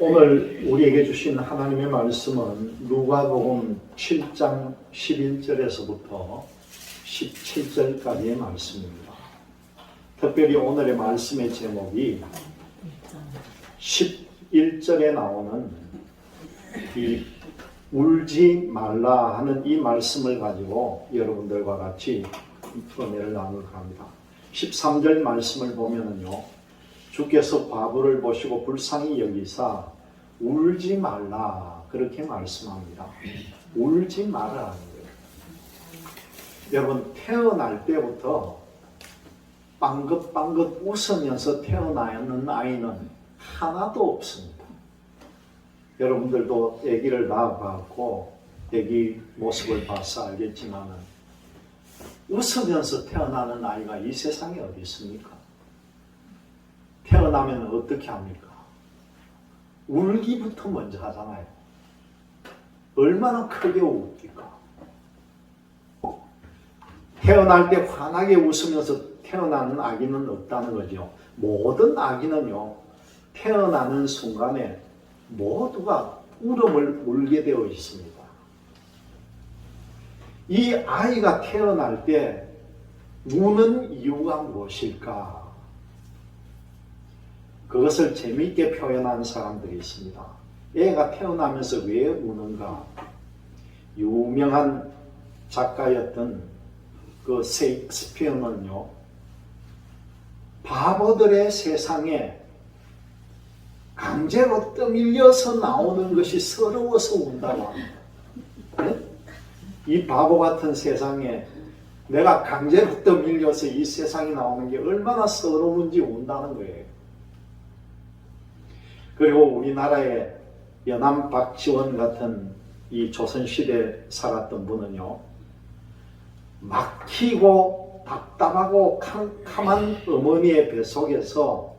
오늘 우리에게 주신 하나님의 말씀은 누가복음 7장 11절에서부터 17절까지의 말씀입니다. 특별히 오늘의 말씀의 제목이 11절에 나오는 이 울지 말라 하는 이 말씀을 가지고 여러분들과 같이 은혜를 나누려고 합니다. 13절 말씀을 보면은요, 주께서 과부를 보시고 불쌍히 여기사 울지 말라 그렇게 말씀합니다. 울지 말라는 거예요. 여러분, 태어날 때부터 빵긋빵긋 웃으면서 태어나는 아이는 하나도 없습니다. 여러분들도 아기를 낳아봤고 아기 모습을 봐서 알겠지만 웃으면서 태어나는 아이가 이 세상에 어디 있습니까? 태어나면 어떻게 합니까? 울기부터 먼저 하잖아요. 얼마나 크게 울기까? 태어날 때 환하게 웃으면서 태어나는 아기는 없다는 거죠. 모든 아기는요, 태어나는 순간에 모두가 울음을 울게 되어 있습니다. 이 아이가 태어날 때 우는 이유가 무엇일까? 그것을 재미있게 표현하는 사람들이 있습니다. 애가 태어나면서 왜 우는가? 유명한 작가였던 그 셰익스피어는요, 바보들의 세상에 강제로 떠밀려서 나오는 것이 서러워서 운다고 합니다. 네? 이 바보 같은 세상에 내가 강제로 떠밀려서 이 세상에 나오는 게 얼마나 서러운지 운다는 거예요. 그리고 우리나라의 연암 박지원 같은 이 조선시대에 살았던 분은요, 막히고 답답하고 캄캄한 어머니의 뱃속에서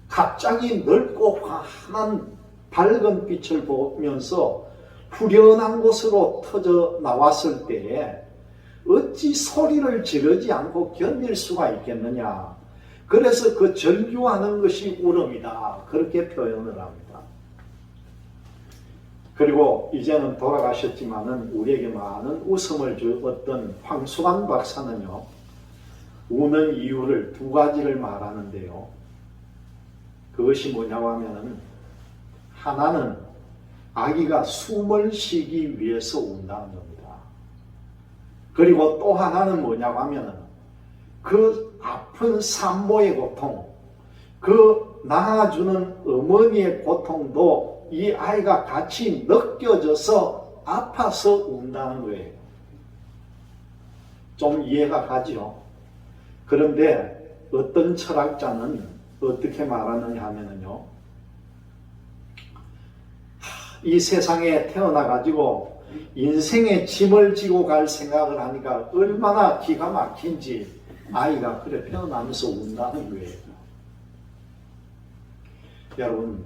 갑자기 넓고 환한 밝은 빛을 보면서 후련한 곳으로 터져 나왔을 때에 어찌 소리를 지르지 않고 견딜 수가 있겠느냐. 그래서 그 절규하는 것이 울음이다. 그렇게 표현을 합니다. 그리고 이제는 돌아가셨지만은 우리에게 많은 웃음을 주었던 황수관 박사는요, 우는 이유를 두 가지를 말하는데요. 그것이 뭐냐고 하면은, 하나는 아기가 숨을 쉬기 위해서 운다는 겁니다. 그리고 또 하나는 뭐냐고 하면은, 그 아픈 산모의 고통, 그 낳아주는 어머니의 고통도 이 아이가 같이 느껴져서 아파서 운다는 거예요. 좀 이해가 가죠? 그런데 어떤 철학자는 어떻게 말하느냐 하면요, 이 세상에 태어나가지고 인생의 짐을 지고 갈 생각을 하니까 얼마나 기가 막힌지 아이가 그래 태어나면서 운다는 거예요. 여러분,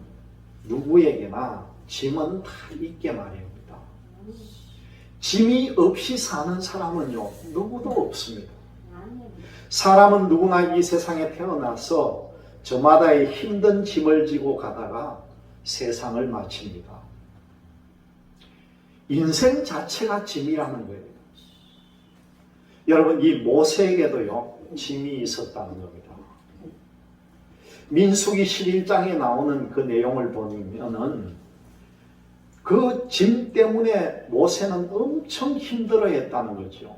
누구에게나 짐은 다 있게 마련입니다. 짐이 없이 사는 사람은요, 누구도 없습니다. 사람은 누구나 이 세상에 태어나서 저마다의 힘든 짐을 지고 가다가 세상을 마칩니다. 인생 자체가 짐이라는 거예요. 여러분, 이 모세에게도요, 짐이 있었다는 겁니다. 민수기 11장에 나오는 그 내용을 보면은 그 짐 때문에 모세는 엄청 힘들어 했다는 거죠.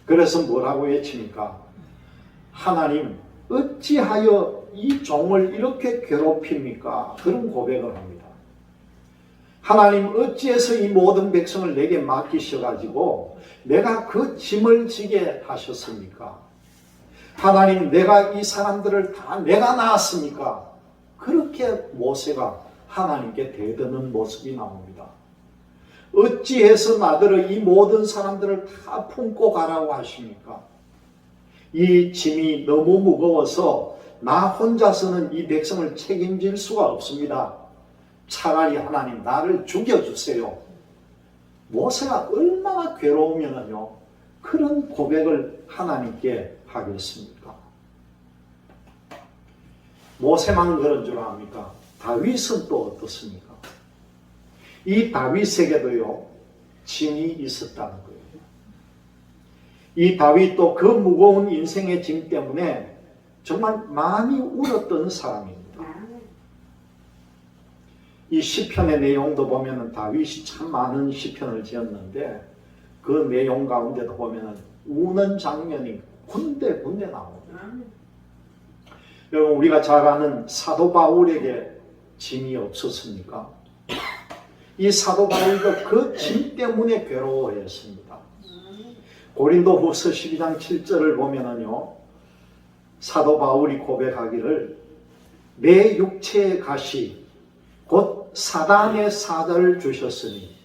그래서 뭐라고 외칩니까? 하나님, 어찌하여 이 종을 이렇게 괴롭힙니까? 그런 고백을 합니다. 하나님, 어찌해서 이 모든 백성을 내게 맡기셔가지고 내가 그 짐을 지게 하셨습니까? 하나님, 내가 이 사람들을 다 내가 낳았습니까? 그렇게 모세가 하나님께 대드는 모습이 나옵니다. 어찌해서 나더러 이 모든 사람들을 다 품고 가라고 하십니까? 이 짐이 너무 무거워서 나 혼자서는 이 백성을 책임질 수가 없습니다. 차라리 하나님, 나를 죽여주세요. 모세가 얼마나 괴로우면요, 그런 고백을 하나님께 하겠습니까? 모세만 그런 줄 압니까? 다윗은 또 어떻습니까? 이 다윗에게도요, 짐이 있었다는 거예요. 이 다윗도 그 무거운 인생의 짐 때문에 정말 많이 울었던 사람입니다. 이 시편의 내용도 보면은 다윗이 참 많은 시편을 지었는데 그 내용 가운데도 보면은 우는 장면이 군데군데 나옵니다. 여러분, 우리가 잘 아는 사도 바울에게 짐이 없었습니까? 이 사도 바울도 그 짐 때문에 괴로워했습니다. 고린도후서 12장 7절을 보면은요, 사도 바울이 고백하기를 내 육체의 가시 곧 사단의 사자를 주셨으니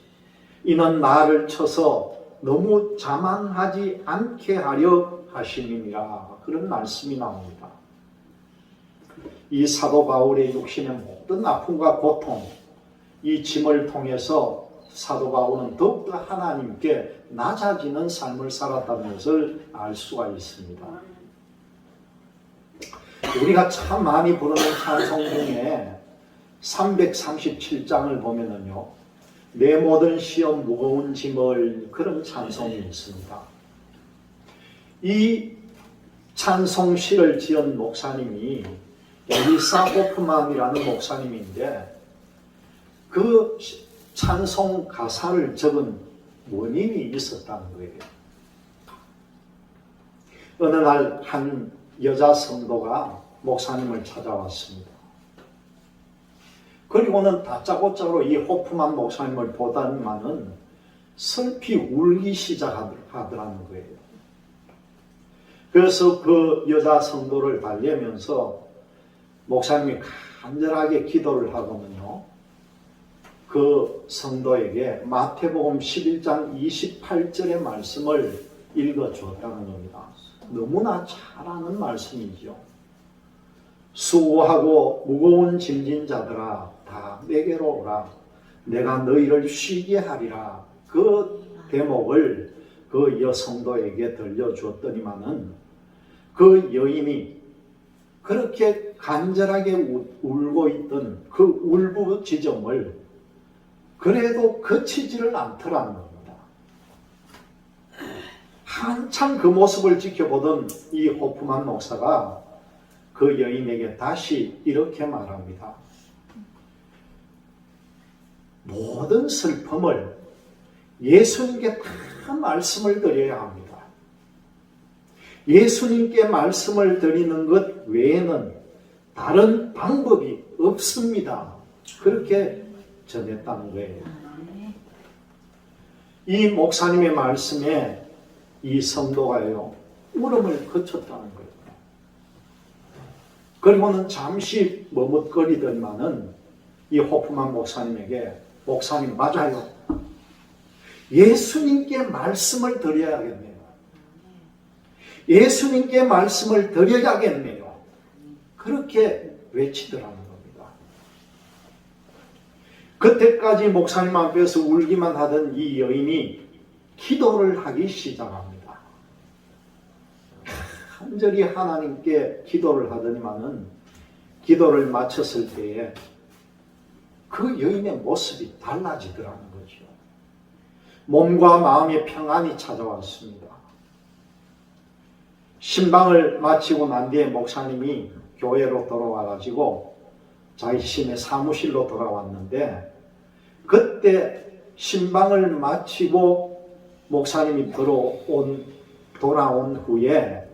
이는 나를 쳐서 너무 자만하지 않게 하려 하심이니라. 그런 말씀이 나옵니다. 이 사도 바울의 육신의 모든 아픔과 고통, 이 짐을 통해서 사도 바울은 더욱더 하나님께 낮아지는 삶을 살았다는 것을 알 수가 있습니다. 우리가 참 많이 부르는 찬송 중에 337장을 보면은요, 내 모든 시험 무거운 짐을, 그런 찬송이 있습니다. 이 찬송시를 지은 목사님이 엘리사 호프만이라는 목사님인데 그 찬송 가사를 적은 원인이 있었다는 거예요. 어느 날 한 여자 성도가 목사님을 찾아왔습니다. 그리고는 다짜고짜로 이 호프만 목사님을 보다만은 슬피 울기 시작하더라는 거예요. 그래서 그 여자 성도를 달래면서 목사님이 간절하게 기도를 하고는요, 그 성도에게 마태복음 11장 28절의 말씀을 읽어주었다는 겁니다. 너무나 잘 아는 말씀이죠. 수고하고 무거운 짐진 자들아 다 내게로 오라. 내가 너희를 쉬게 하리라. 그 대목을 그 여성도에게 들려주었더니만은 그 여인이 그렇게 간절하게 울고 있던 그 울부짖음을 그래도 그치지를 않더라는 겁니다. 한참 그 모습을 지켜보던 이 호프만 목사가 그 여인에게 다시 이렇게 말합니다. 모든 슬픔을 예수님께 다 말씀을 드려야 합니다. 예수님께 말씀을 드리는 것 외에는 다른 방법이 없습니다. 그렇게 전했다는 거예요. 이 목사님의 말씀에 이 성도가요, 울음을 그쳤다는 거예요. 그리고는 잠시 머뭇거리더니만은 이 호프만 목사님에게, 목사님 맞아요. 예수님께 말씀을 드려야겠네요. 예수님께 말씀을 드려야겠네요. 그렇게 외치더라는 겁니다. 그때까지 목사님 앞에서 울기만 하던 이 여인이 기도를 하기 시작합니다. 간절히 하나님께 기도를 하더니만은 기도를 마쳤을 때에 그 여인의 모습이 달라지더라는 거죠. 몸과 마음의 평안이 찾아왔습니다. 신방을 마치고 난 뒤에 목사님이 교회로 돌아와가지고 자신의 사무실로 돌아왔는데 그때 신방을 마치고 목사님이 돌아온 후에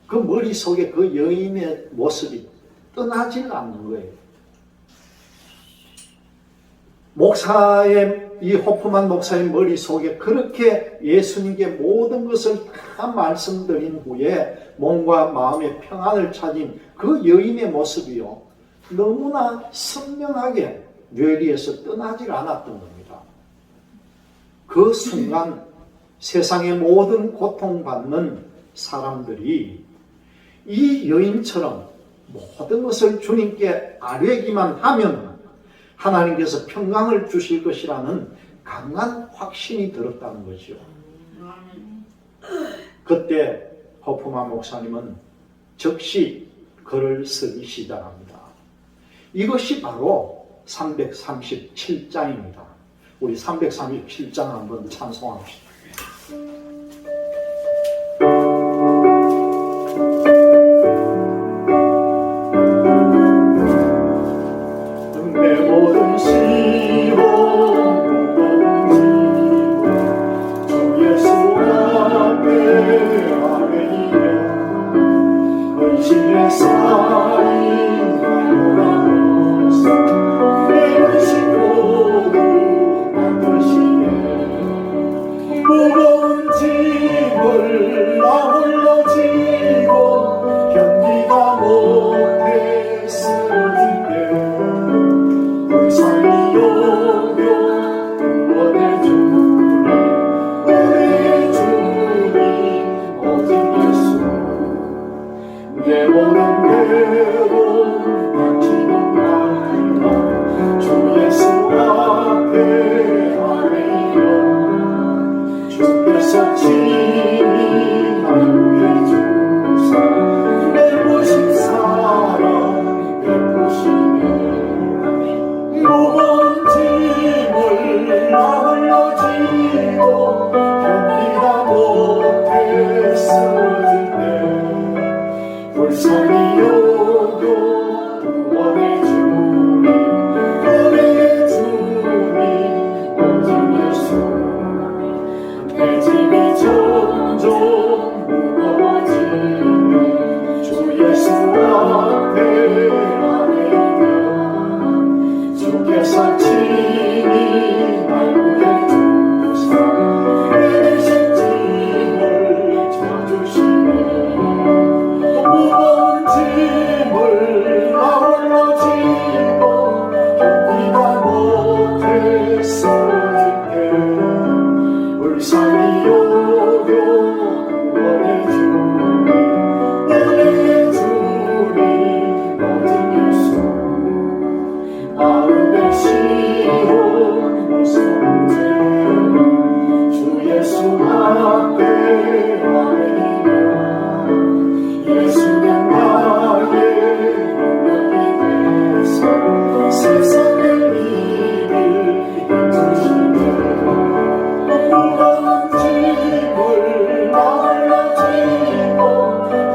그 머릿속에 그 여인의 모습이 떠나질 않는 거예요. 이 호프만 목사님 머릿속에 그렇게 예수님께 모든 것을 다 말씀드린 후에 몸과 마음의 평안을 찾은 그 여인의 모습이요, 너무나 선명하게 뇌리에서 떠나질 않았던 겁니다. 그 순간 세상의 모든 고통받는 사람들이 이 여인처럼 모든 것을 주님께 아뢰기만 하면 하나님께서 평강을 주실 것이라는 강한 확신이 들었다는 거죠. 그때 호프만 목사님은 즉시 글을 쓰기 시작합니다. 이것이 바로 337장입니다. 우리 337장 한번 찬송합시다. 내 모든 시험 무거운 짐 주 예수 앞에 아뢰이며 근심에 쌓인 마음으로서 내 심 모두 만드시네. 무거운 짐을 나 홀로 지고 견디다 못해 쓰러질 때 불쌍히 여겨 구원해 주니 은혜의 주님 오직 예수. 내 모든 괴로움 당치는 날과 주 예수 앞에 아뢰이며 주께서 친히 날 구해 주사 내보신 사랑 베푸시네. 무거운 짐을 나 홀로 지고 견디다 못해 쓰러질 때 불쌍히 여겨 구원해 주니 은혜의 주님 오직 예수. 내 짐이 점점 무거워지네. 주 예수 앞에 아뢰며 주께서 친히 날 구해 주사 내 대신 짐을 져주시네. 무거운 짐을 나 홀로 지고 견디다 못해 쓰러질 때 불쌍히 여겨 구원해 주니 은혜의 주님 오직 예수. 마음의 시험 무서운 죄 주 예수 앞에 아뢰이며 예수는 나의 능력이 되사 세상을 이길 힘주시네. 무거운 짐을 나 홀로 지고 견디다 못해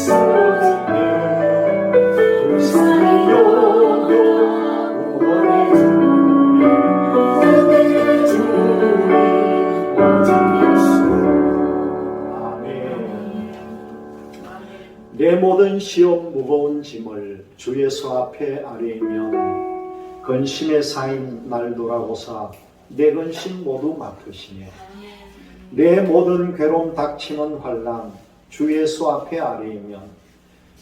쓰러질 때 불쌍히 여겨 구원해 주니 은혜의 주님 오직 예수. 아멘. 내 모든 시험 무거운 짐을 주 예수 앞에 아뢰이면 근심에 쌓인 날 돌아오사 내 근심 모두 맡으시네. 내 모든 괴로움 닥치는 환난 주 예수 앞에 아뢰이면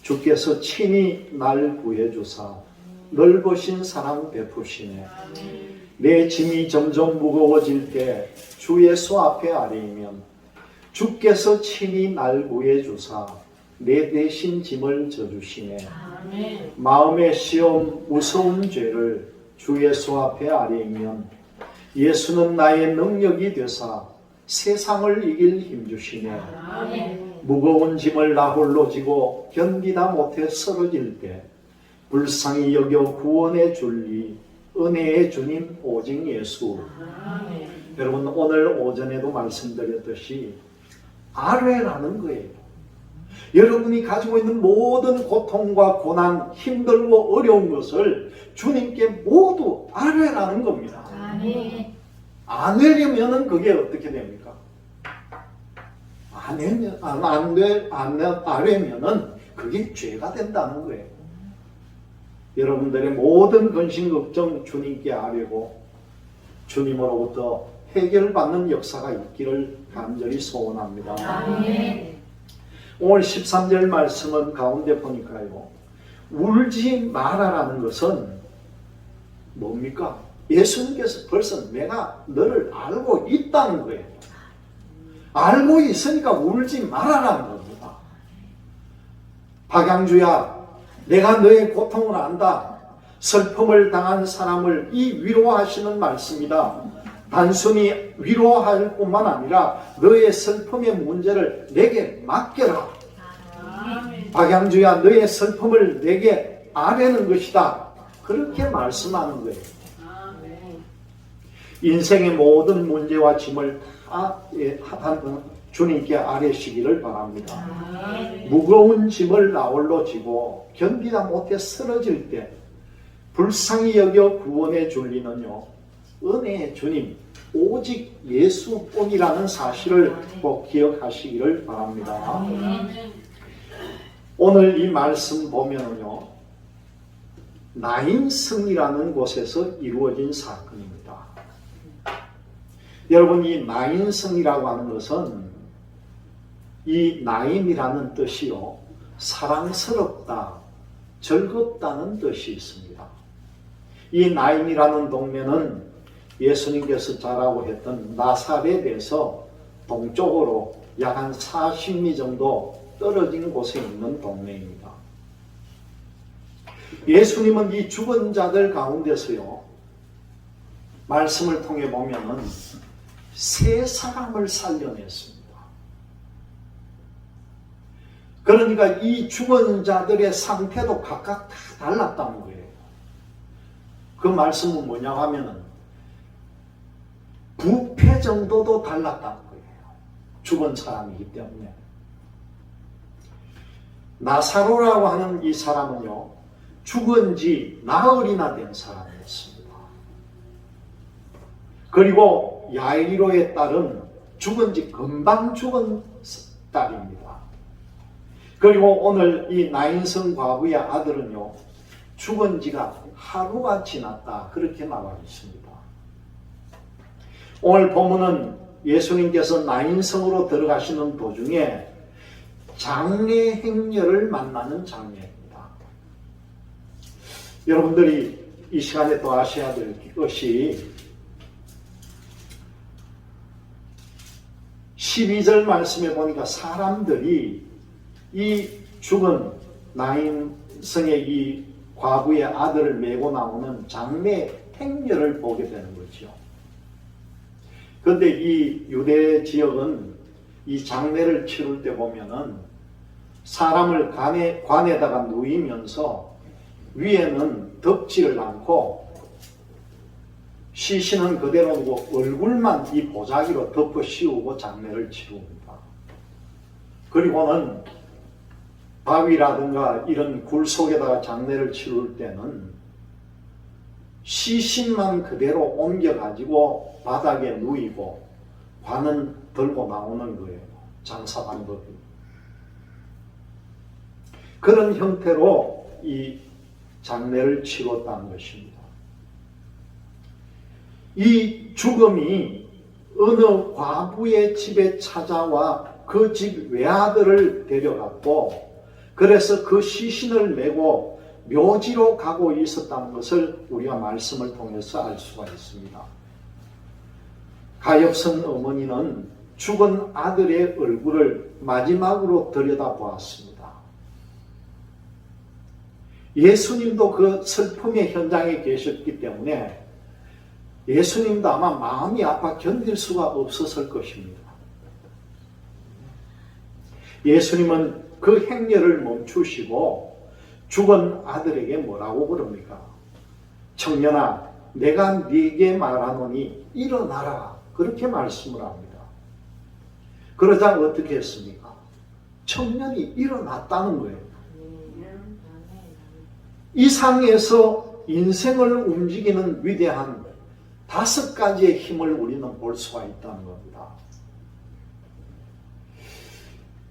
주께서 친히 날 구해주사 넓으신 사랑 베푸시네. 내 짐이 점점 무거워질 때 주 예수 앞에 아뢰이면 주께서 친히 날 구해주사 내 대신 짐을 져주시네. 마음의 시험 무서운 죄를 주 예수 앞에 아뢰이면 예수는 나의 능력이 되사 세상을 이길 힘주시네. 무거운 짐을 나 홀로 지고 견디다 못해 쓰러질 때 불쌍히 여겨 구원해 줄리 은혜의 주님 오직 예수. 여러분 오늘 오전에도 말씀드렸듯이 아뢰라는 거예요. 여러분이 가지고 있는 모든 고통과 고난, 힘들고 어려운 것을 주님께 모두 아뢰라는 겁니다. 아뢰려면 그게 어떻게 됩니까? 아뢰면은 그게 죄가 된다는 거예요. 여러분들의 모든 근심 걱정 주님께 아뢰고 주님으로부터 해결받는 역사가 있기를 간절히 소원합니다. 아멘. 오늘 13절 말씀은 가운데 보니까요, 울지 말아라는 것은 뭡니까? 예수님께서 벌써 내가 너를 알고 있다는 거예요. 알고 있으니까 울지 말아라는 겁니다. 박양주야, 내가 너의 고통을 안다. 슬픔을 당한 사람을 이 위로하시는 말씀이다. 단순히 위로할 뿐만 아니라 너의 슬픔의 문제를 내게 맡겨라. 박양주야, 너의 슬픔을 내게 아뢰는 것이다. 그렇게 말씀하는 거예요. 인생의 모든 문제와 짐을 다 주님께 아뢰시기를 바랍니다. 무거운 짐을 나홀로 지고 견디다 못해 쓰러질 때 불쌍히 여겨 구원해 줄 리는요, 은혜의 주님 오직 예수뿐이라는 사실을 꼭 기억하시기를 바랍니다. 오늘 이 말씀 보면은요, 나인성이라는 곳에서 이루어진 사건입니다. 여러분, 이 나인성이라고 하는 것은 이 나인이라는 뜻이요, 사랑스럽다, 즐겁다는 뜻이 있습니다. 이 나인이라는 동네는 예수님께서 자라고 했던 나사렛에서 동쪽으로 약 한 40리 정도 떨어진 곳에 있는 동네입니다. 예수님은 이 죽은 자들 가운데서요, 말씀을 통해 보면은 세 사람을 살려냈습니다. 그러니까 이 죽은 자들의 상태도 각각 다 달랐다는 거예요. 그 말씀은 뭐냐고 하면은 부패 정도도 달랐다는 거예요. 죽은 사람이기 때문에. 나사로라고 하는 이 사람은요, 죽은 지 나흘이나 된 사람이었습니다. 그리고 야이로의 딸은 죽은 지 금방 죽은 딸입니다. 그리고 오늘 이 나인성 과부의 아들은요, 죽은 지가 하루가 지났다, 그렇게 나와 있습니다. 오늘 본문은 예수님께서 나인성으로 들어가시는 도중에 장례 행렬을 만나는 장면입니다. 여러분들이 이 시간에 또 아셔야 될 것이 12절 말씀에 보니까 사람들이 이 죽은 나인성의 이 과부의 아들을 메고 나오는 장례 행렬을 보게 되는 거죠. 그런데 이 유대 지역은 이 장례를 치를 때 보면은 사람을 관에다가 누이면서 위에는 덮지를 않고 시신은 그대로 두고 얼굴만 이 보자기로 덮어 씌우고 장례를 치릅니다. 그리고는 바위라든가 이런 굴 속에다가 장례를 치를 때는 시신만 그대로 옮겨가지고 바닥에 누이고 관은 들고 나오는 거예요. 장사 방법이. 그런 형태로 이 장례를 치렀다는 것입니다. 이 죽음이 어느 과부의 집에 찾아와 그 집 외아들을 데려갔고, 그래서 그 시신을 메고 묘지로 가고 있었다는 것을 우리가 말씀을 통해서 알 수가 있습니다. 가엾은 어머니는 죽은 아들의 얼굴을 마지막으로 들여다보았습니다. 예수님도 그 슬픔의 현장에 계셨기 때문에 예수님도 아마 마음이 아파 견딜 수가 없었을 것입니다. 예수님은 그 행렬을 멈추시고 죽은 아들에게 뭐라고 그럽니까? 청년아, 내가 네게 말하노니 일어나라, 그렇게 말씀을 합니다. 그러자 어떻게 했습니까? 청년이 일어났다는 거예요. 이 상에서 인생을 움직이는 위대한 5가지의 힘을 우리는 볼 수가 있다는 겁니다.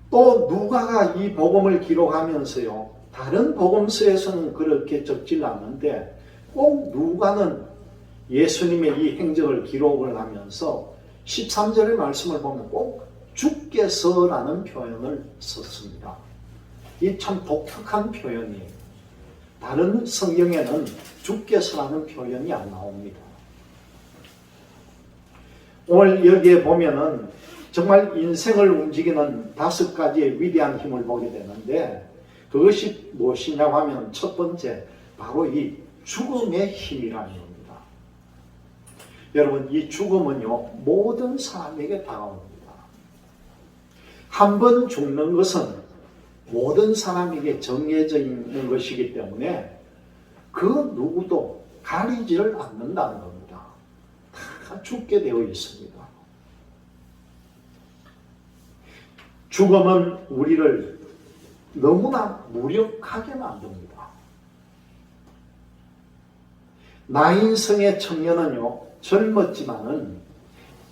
또 누가가 이 복음을 기록하면서요, 다른 복음서에서는 그렇게 적질 않는데 꼭 누가는 예수님의 이 행적을 기록을 하면서 13절의 말씀을 보면 꼭 주께서라는 표현을 썼습니다. 이 참 독특한 표현이에요. 다른 성경에는 주께서라는 표현이 안 나옵니다. 오늘 여기에 보면은 정말 인생을 움직이는 5가지의 위대한 힘을 보게 되는데, 그것이 무엇이냐고 하면 첫 번째, 바로 이 죽음의 힘이라는 겁니다. 여러분, 이 죽음은요, 모든 사람에게 다가옵니다. 한 번 죽는 것은 모든 사람에게 정해져 있는 것이기 때문에 그 누구도 가리지를 않는다는 겁니다. 다 죽게 되어 있습니다. 죽음은 우리를 너무나 무력하게 만듭니다. 나인성의 청년은요, 젊었지만은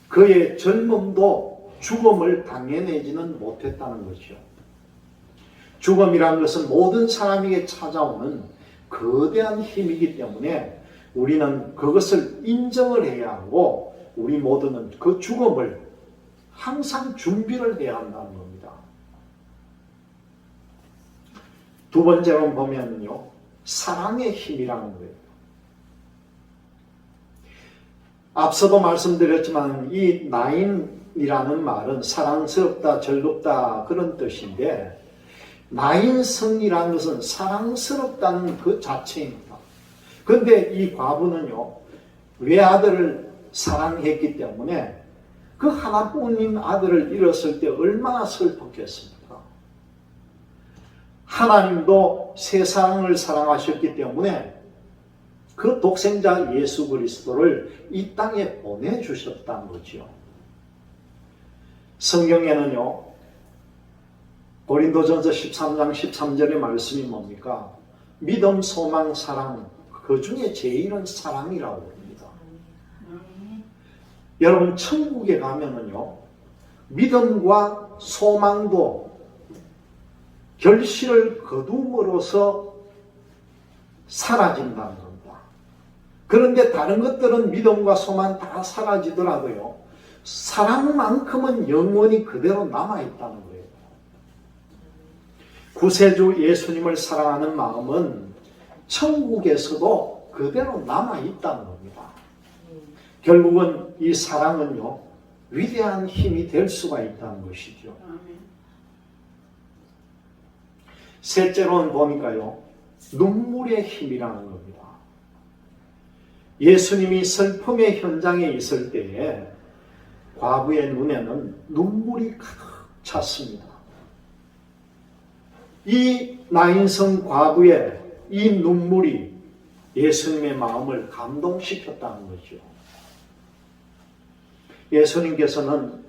그의 젊음도 죽음을 당해내지는 못했다는 것이요. 죽음이라는 것은 모든 사람에게 찾아오는 거대한 힘이기 때문에 우리는 그것을 인정을 해야 하고 우리 모두는 그 죽음을 항상 준비를 해야 한다는 겁니다. 두 번째로 보면요, 사랑의 힘이라는 거예요. 앞서도 말씀드렸지만 이 나인이라는 말은 사랑스럽다, 즐겁다 그런 뜻인데 나인성이라는 것은 사랑스럽다는 그 자체입니다. 그런데 이 과부는요, 외아들을 사랑했기 때문에 그 하나뿐인 아들을 잃었을 때 얼마나 슬펐겠습니까? 하나님도 세상을 사랑하셨기 때문에 그 독생자 예수 그리스도를 이 땅에 보내주셨다는 거죠. 성경에는요, 고린도전서 13장 13절의 말씀이 뭡니까? 믿음, 소망, 사랑, 그 중에 제일은 사랑이라고 합니다. 여러분, 천국에 가면은요, 믿음과 소망도 결실을 거둠으로써 사라진다는 겁니다. 그런데 다른 것들은 믿음과 소망 다 사라지더라도요, 사랑만큼은 영원히 그대로 남아있다는 거예요. 구세주 예수님을 사랑하는 마음은 천국에서도 그대로 남아있다는 겁니다. 결국은 이 사랑은요, 위대한 힘이 될 수가 있다는 것이죠. 셋째로는 보니까요, 눈물의 힘이라는 겁니다. 예수님이 슬픔의 현장에 있을 때에 과부의 눈에는 눈물이 가득 찼습니다. 이 나인성 과부의 이 눈물이 예수님의 마음을 감동시켰다는 거죠. 예수님께서는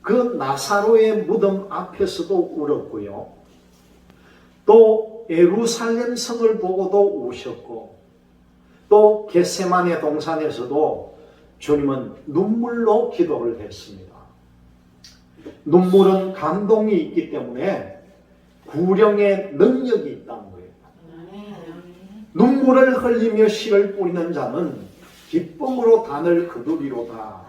그 나사로의 무덤 앞에서도 울었고요. 또 예루살렘 성을 보고도 우셨고, 또 겟세마네 동산에서도 주님은 눈물로 기도를 했습니다. 눈물은 감동이 있기 때문에 구령의 능력이 있다는 거예요. 눈물을 흘리며 씨를 뿌리는 자는 기쁨으로 단을 거두리로다.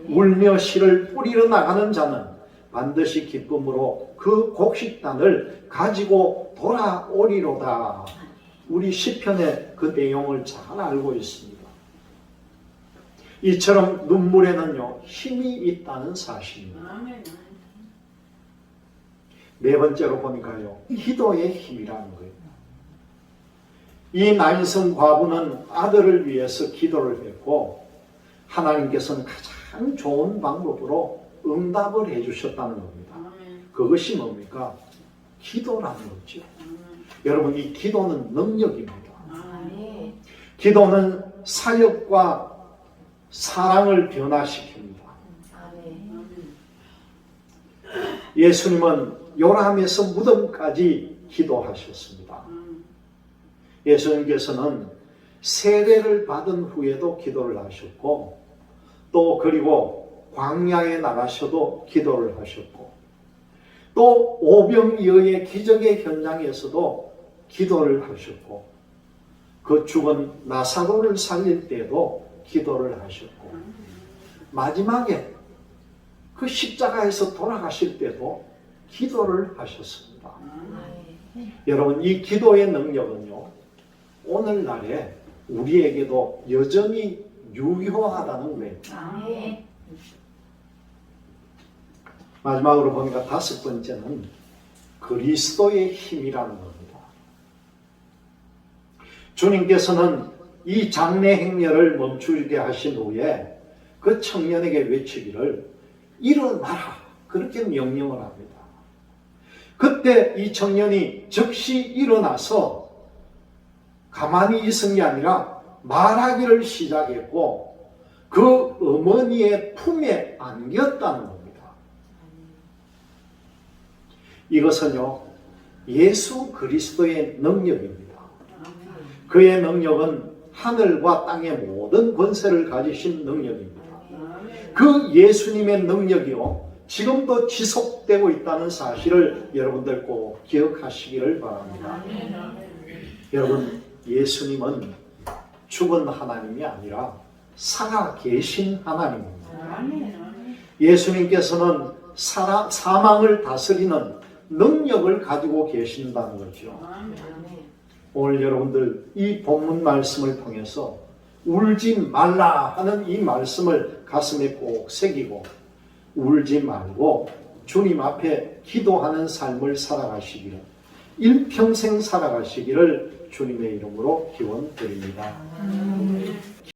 울며 씨를 뿌리러 나가는 자는 반드시 기쁨으로 그 곡식단을 가지고 돌아오리로다. 우리 시편의 그 내용을 잘 알고 있습니다. 이처럼 눈물에는요, 힘이 있다는 사실입니다. 네 번째로 보니까요, 기도의 힘이라는 거예요. 이 나인성 과부는 아들을 위해서 기도를 했고 하나님께서는 가장 좋은 방법으로 응답을 해주셨다는 겁니다. 그것이 뭡니까? 기도라는 거죠. 여러분, 이 기도는 능력입니다. 기도는 사역과 사랑을 변화시킵니다. 예수님은 요람에서 무덤까지 기도하셨습니다. 예수님께서는 세례를 받은 후에도 기도를 하셨고, 또 그리고 광야에 나가셔도 기도를 하셨고, 또 오병이어의 기적의 현장에서도 기도를 하셨고, 그 죽은 나사로를 살릴 때도 기도를 하셨고, 마지막에 그 십자가에서 돌아가실 때도 기도를 하셨습니다. 여러분, 이 기도의 능력은요, 오늘날에 우리에게도 여전히 유효하다는 거예요. 마지막으로 보니까 다섯 번째는 그리스도의 힘이라는 겁니다. 주님께서는 이 장래 행렬을 멈추게 하신 후에 그 청년에게 외치기를 일어나라, 그렇게 명령을 합니다. 그때 이 청년이 즉시 일어나서 가만히 있은 게 아니라 말하기를 시작했고 그 어머니의 품에 안겼다는 겁니다. 이것은요, 예수 그리스도의 능력입니다. 그의 능력은 하늘과 땅의 모든 권세를 가지신 능력입니다. 그 예수님의 능력이요, 지금도 지속되고 있다는 사실을 여러분들 꼭 기억하시기를 바랍니다. 여러분, 예수님은 죽은 하나님이 아니라 살아 계신 하나님입니다. 예수님께서는 사망을 다스리는 능력을 가지고 계신다는 거죠. 오늘 여러분들 이 본문 말씀을 통해서 울지 말라 하는 이 말씀을 가슴에 꼭 새기고 울지 말고 주님 앞에 기도하는 삶을 살아가시기를, 일평생 살아가시기를 주님의 이름으로 기원드립니다.